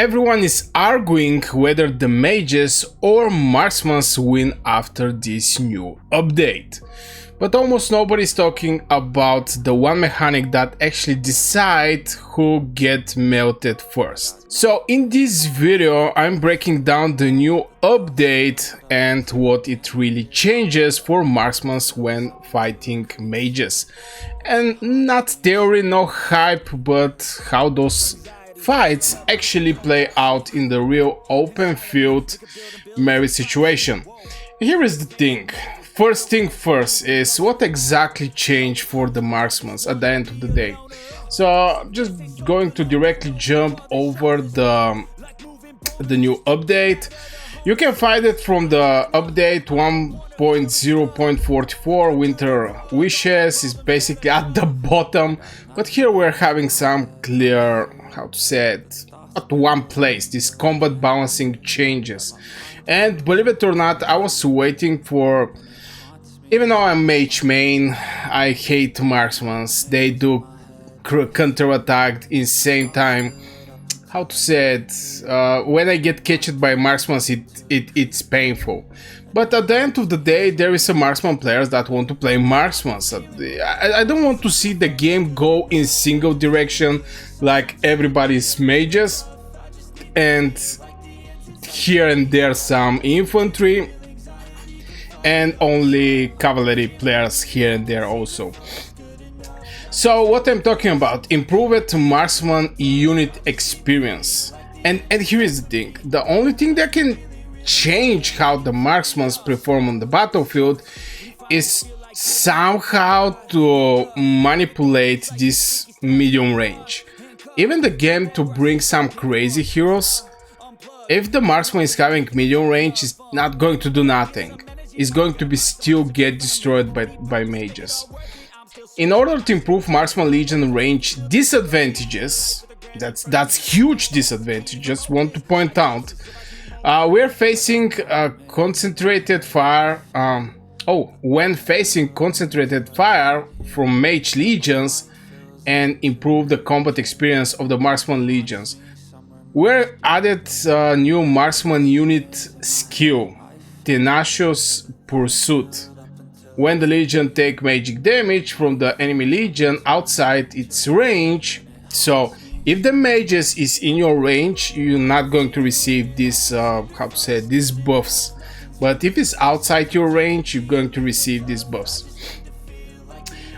everyone is arguing whether the mages or marksmen win after this new update. But almost nobody's talking about the one mechanic that actually decides who gets melted first. So in this video I'm breaking down the new update and what it really changes for marksmen when fighting mages. And not theory, no hype, but how those fights actually play out in the real open field melee situation. Here is the thing. First thing first is what exactly changed for the marksmen at the end of the day. So I'm just going to directly jump over the new update. You can find it from the update 1.0.44. Winter Wishes is basically at the bottom, but here we're having some clear, how to say it, at one place, this combat balancing changes. And believe it or not, I was waiting for, even though I'm mage main, I hate marksmen. They do counterattack in same time. How to say it? When I get catched by marksmen, it's painful. But at the end of the day, there is some marksman players that want to play marksmen. I don't want to see the game go in single direction like everybody's mages, and here and there some infantry, and only cavalry players here and there also. So what I'm talking about, improved marksman unit experience. And here is the thing, the only thing that can change how the marksmen perform on the battlefield is somehow to manipulate this medium range. Even the game to bring some crazy heroes, if the marksman is having medium range, it's not going to do nothing. It's going to be still get destroyed by mages. In order to improve marksman legion range disadvantages, that's huge disadvantage, just want to point out, we're facing concentrated fire. When facing concentrated fire from mage legions, and improve the combat experience of the marksman legions. We're added new marksman unit skill, Tenacious Pursuit. When the legion take magic damage from the enemy legion outside its range, so if the mages is in your range, you're not going to receive this, these buffs. But if it's outside your range, you're going to receive these buffs.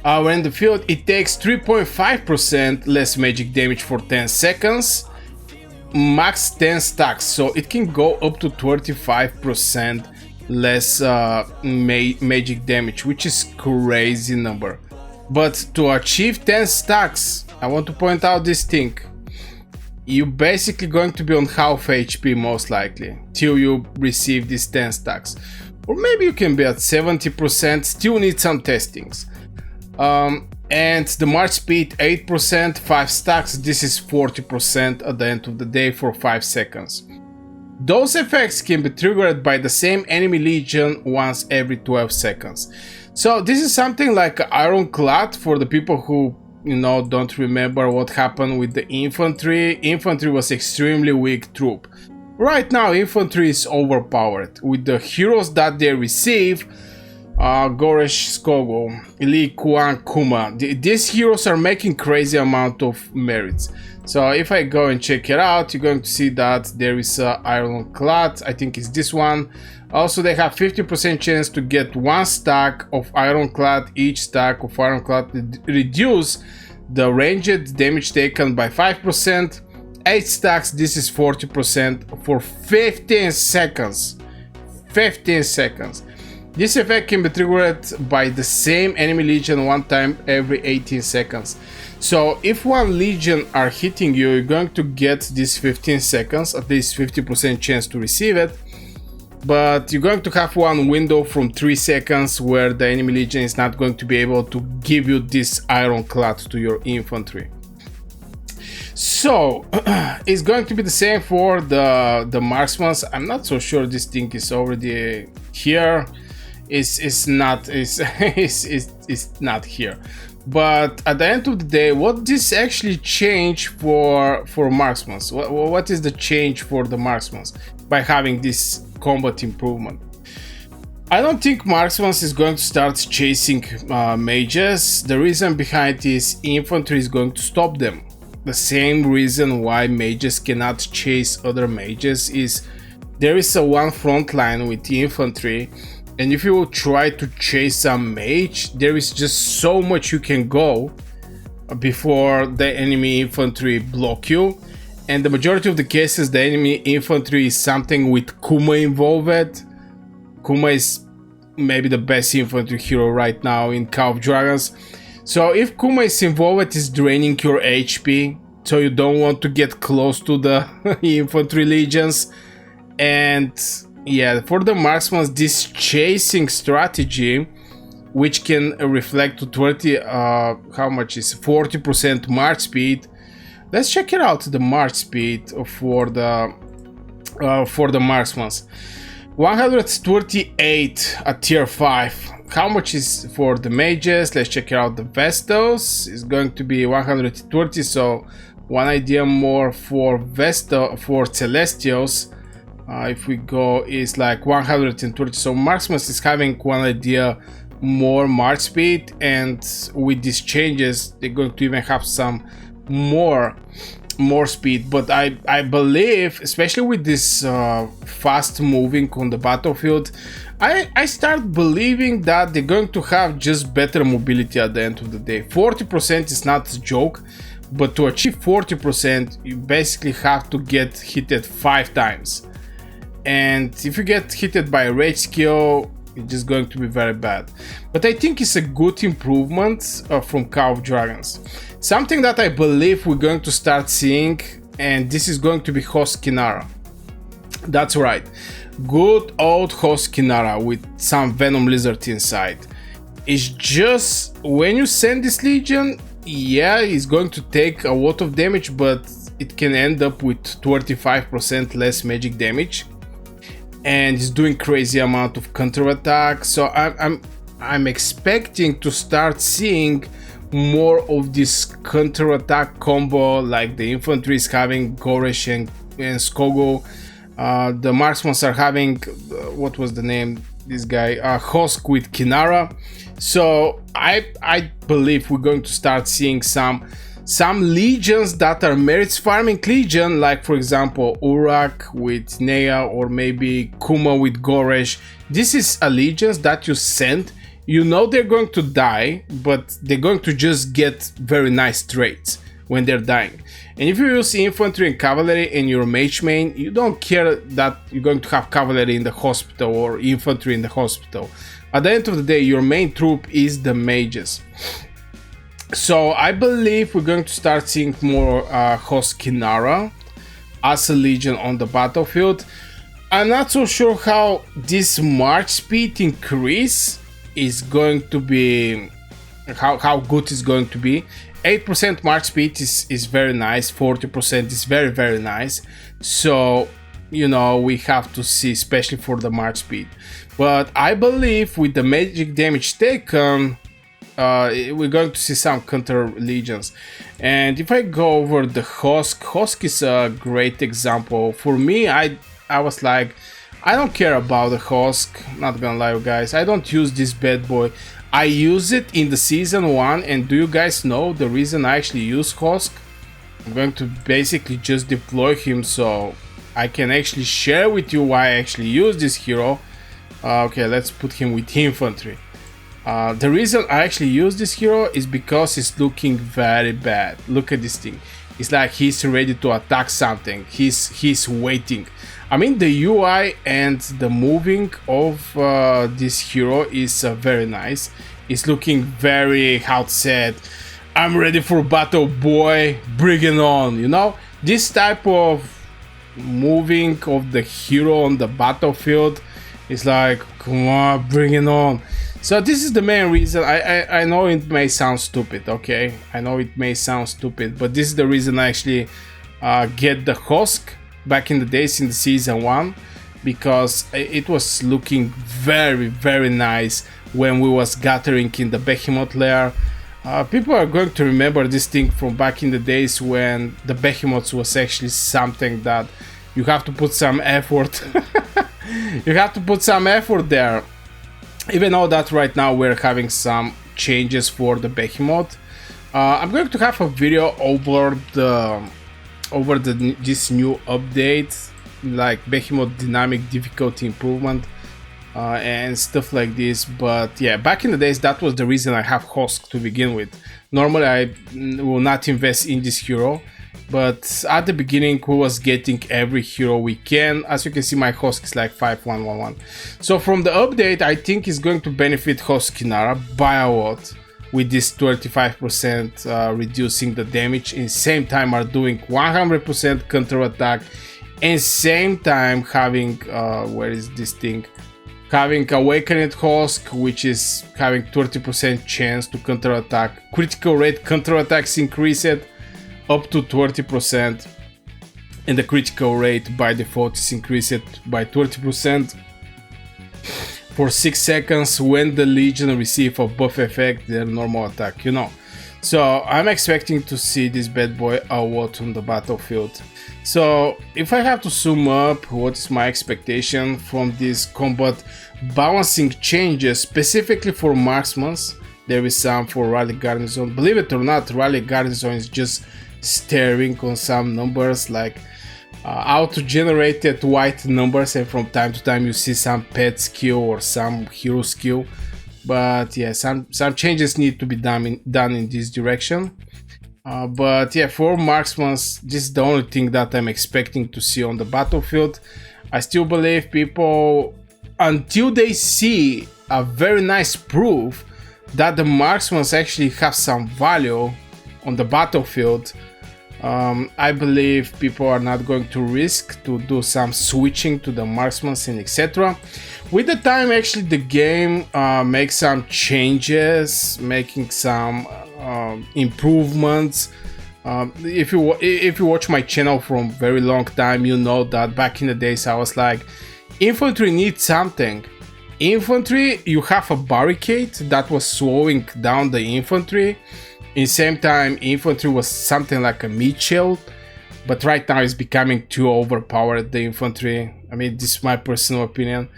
When in the field, it takes 3.5% less magic damage for 10 seconds, max 10 stacks, so it can go up to 25% less magic damage, which is crazy number. But to achieve 10 stacks, I want to point out this thing. You're basically going to be on half HP most likely till you receive these 10 stacks, or maybe you can be at 70%, still need some testings. And the march speed 8%, 5 stacks, this is 40% at the end of the day for 5 seconds. Those effects can be triggered by the same enemy legion once every 12 seconds. So this is something like Ironclad for the people who, don't remember what happened with the infantry. Infantry was extremely weak troop. Right now infantry is overpowered with the heroes that they receive. Goresh, Skogo, Li, Kuan, Kuma. These heroes are making crazy amount of merits. So if I go and check it out, you're going to see that there is Ironclad. I think it's this one. Also, they have 50% chance to get 1 stack of Ironclad. Each stack of Ironclad reduce the ranged damage taken by 5%. 8 stacks, this is 40% for 15 seconds. 15 seconds. This effect can be triggered by the same enemy legion one time every 18 seconds. So if one legion are hitting you, you're going to get this 15 seconds, at least 50% chance to receive it. But you're going to have one window from 3 seconds where the enemy legion is not going to be able to give you this Ironclad to your infantry. So it's going to be the same for the marksmen. I'm not so sure this thing is already here. It's not here, But at the end of the day, what this actually change for marksmen? What is the change for the marksmen by having this combat improvement? I don't think marksmen is going to start chasing mages. The reason behind is infantry is going to stop them. The same reason why mages cannot chase other mages is there is a one front line with the infantry, and if you will try to chase some mage, there is just so much you can go before the enemy infantry block you. And the majority of the cases, the enemy infantry is something with Kuma involved. Kuma is maybe the best infantry hero right now in Call of Dragons. So if Kuma is involved, it's draining your HP, so you don't want to get close to the infantry legions. And yeah, for the marksmen, this chasing strategy, which can reflect to 20, how much is 40% march speed. Let's check it out, the march speed for the marksmen. 138 at tier 5. How much is for the mages? Let's check out the Vestos. It's going to be 120, so one idea more for Celestials. If we go is like 130, so marksman is having one idea more march speed, and with these changes they're going to even have some more speed. But I believe, especially with this fast moving on the battlefield, I start believing that they're going to have just better mobility at the end of the day. 40% is not a joke, but to achieve 40% you basically have to get hit 5 times, and if you get hit by a rage skill, it's just going to be very bad. But I think it's a good improvement from Call of Dragons. Something that I believe we're going to start seeing, and this is going to be Hosk Kinara. That's right, good old Hosk Kinara with some Venom Lizard inside. It's just when you send this legion, yeah, it's going to take a lot of damage, but it can end up with 25% less magic damage, and it's doing crazy amount of counterattack. So I'm expecting to start seeing more of this counterattack combo, like the infantry is having Goresh and Skogo. The marksmen are having what was the name? This guy Hosk with Kinara. So I believe we're going to start seeing some legions that are merits farming legion, like for example Urak with Nea, or maybe Kuma with Goresh. This is a legions that you send, you know they're going to die, but they're going to just get very nice traits when they're dying. And if you use infantry and cavalry in your mage main, you don't care that you're going to have cavalry in the hospital or infantry in the hospital. At the end of the day, your main troop is the mages. So I believe we're going to start seeing more Hosk Kinara as a legion on the battlefield. I'm not so sure how this march speed increase is going to be, how good it's going to be. 8% march speed is very nice, 40% is very nice. So, you know, we have to see, especially for the march speed. But I believe with the magic damage taken, we're going to see some counter legions. And if I go over the Hosk is a great example. For me, I was like, I don't care about the Hosk, not gonna lie you guys, I don't use this bad boy. I use it in the season 1, and do you guys know the reason I actually use Hosk? I'm going to basically just deploy him so I can actually share with you why I actually use this hero. Okay, let's put him with infantry. The reason I actually use this hero is because he's looking very bad. Look at this thing. It's like he's ready to attack something. He's waiting. I mean, the UI and the moving of this hero is very nice. It's looking very, how to say it, I'm ready for battle, boy, bring it on, you know? This type of moving of the hero on the battlefield is like, come on, bring it on. So this is the main reason. I know it may sound stupid, okay? I know it may sound stupid, but this is the reason I actually get the Hosk back in the days in the season 1, because it was looking very nice when we was gathering in the Behemoth lair. People are going to remember this thing from back in the days when the behemoths was actually something that you have to put some effort. You have to put some effort there. Even though that right now we're having some changes for the behemoth. I'm going to have a video over this new update, like behemoth dynamic difficulty improvement and stuff like this. But yeah, back in the days that was the reason I have Hosk to begin with. Normally I will not invest in this hero, but at the beginning we was getting every hero we can. As you can see, my Hosk is like 5111. So from the update, I think it's going to benefit Hosk Kinara by a lot, with this 25% reducing the damage, in same time are doing 100% counterattack, and same time having where is this thing, having Awakened Hosk, which is having 30% chance to counterattack. Critical rate counterattacks increase it up to 30%, and the critical rate by default is increased by 30% for 6 seconds when the Legion receive a buff effect their normal attack, you know. So I'm expecting to see this bad boy a lot on the battlefield. So if I have to sum up what is my expectation from these combat balancing changes, specifically for marksmen, there is some for Rally Garrison. Believe it or not, Rally Garrison is just staring on some numbers, like auto-generated white numbers, and from time to time you see some pet skill or some hero skill. But yeah, some changes need to be done in this direction. But yeah, for marksmen, this is the only thing that I'm expecting to see on the battlefield. I still believe people, until they see a very nice proof that the marksmen actually have some value on the battlefield, I believe people are not going to risk to do some switching to the marksmen and etc. With the time, actually, the game makes some changes, making some improvements. If you watch my channel from very long time, you know that back in the days I was like, infantry needs something. Infantry, you have a barricade that was slowing down the infantry. In same time, infantry was something like a meat shield, but right now it's becoming too overpowered, the infantry. I mean, this is my personal opinion.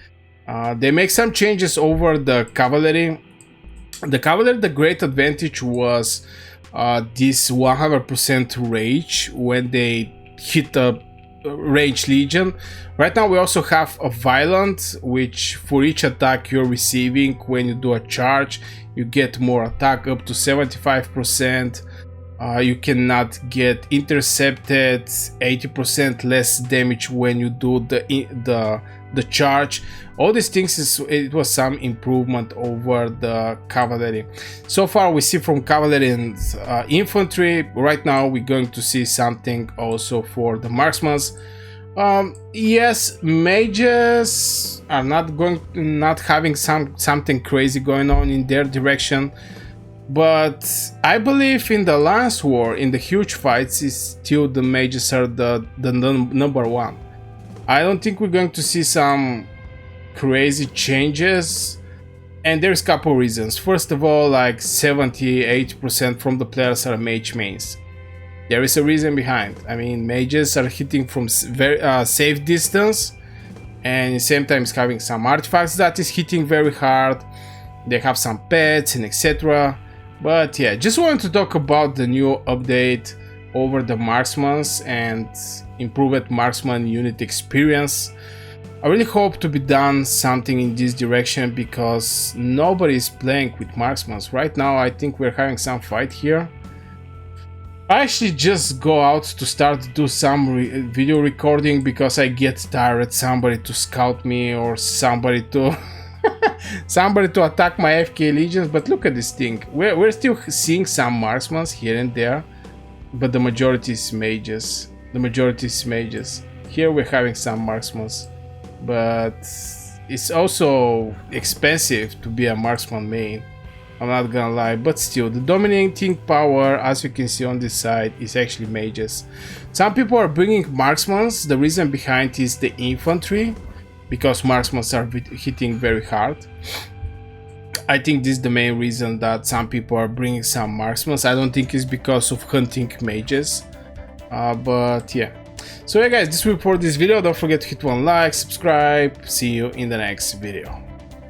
They make some changes over the cavalry. The cavalry, the great advantage was this 100% rage when they hit a rage legion. Right now we also have a violent, which for each attack you're receiving when you do a charge, you get more attack, up to 75%. You cannot get intercepted, 80% less damage when you do the charge. All these things, it was some improvement over the cavalry. So far we see from cavalry and infantry. Right now we're going to see something also for the marksmen. Yes, mages are not having something crazy going on in their direction, but I believe in the last war, in the huge fights, is still the mages are the number one. I don't think we're going to see some crazy changes, and there's a couple reasons. First of all, like 70-80% from the players are mage mains. There is a reason behind. I mean, mages are hitting from very safe distance, and at the same time having some artifacts that is hitting very hard. They have some pets and etc. But yeah, just wanted to talk about the new update over the marksmen and improved marksman unit experience. I really hope to be done something in this direction, because nobody is playing with marksmen right now. I think we're having some fight here. I actually just go out to start to do some video recording because I get tired. Somebody to scout me or somebody to somebody to attack my FK legions. But look at this thing. We're still seeing some marksmen here and there, but the majority is mages. Here we're having some marksmen, but it's also expensive to be a marksman main. I'm not gonna lie, but still, the dominating power, as you can see on this side, is actually mages. Some people are bringing marksmen. The reason behind is the infantry, because marksmen are hitting very hard. I think this is the main reason that some people are bringing some marksmen. I don't think it's because of hunting mages, but yeah. So yeah guys, this will be for this video. Don't forget to hit one like, subscribe. See you in the next video.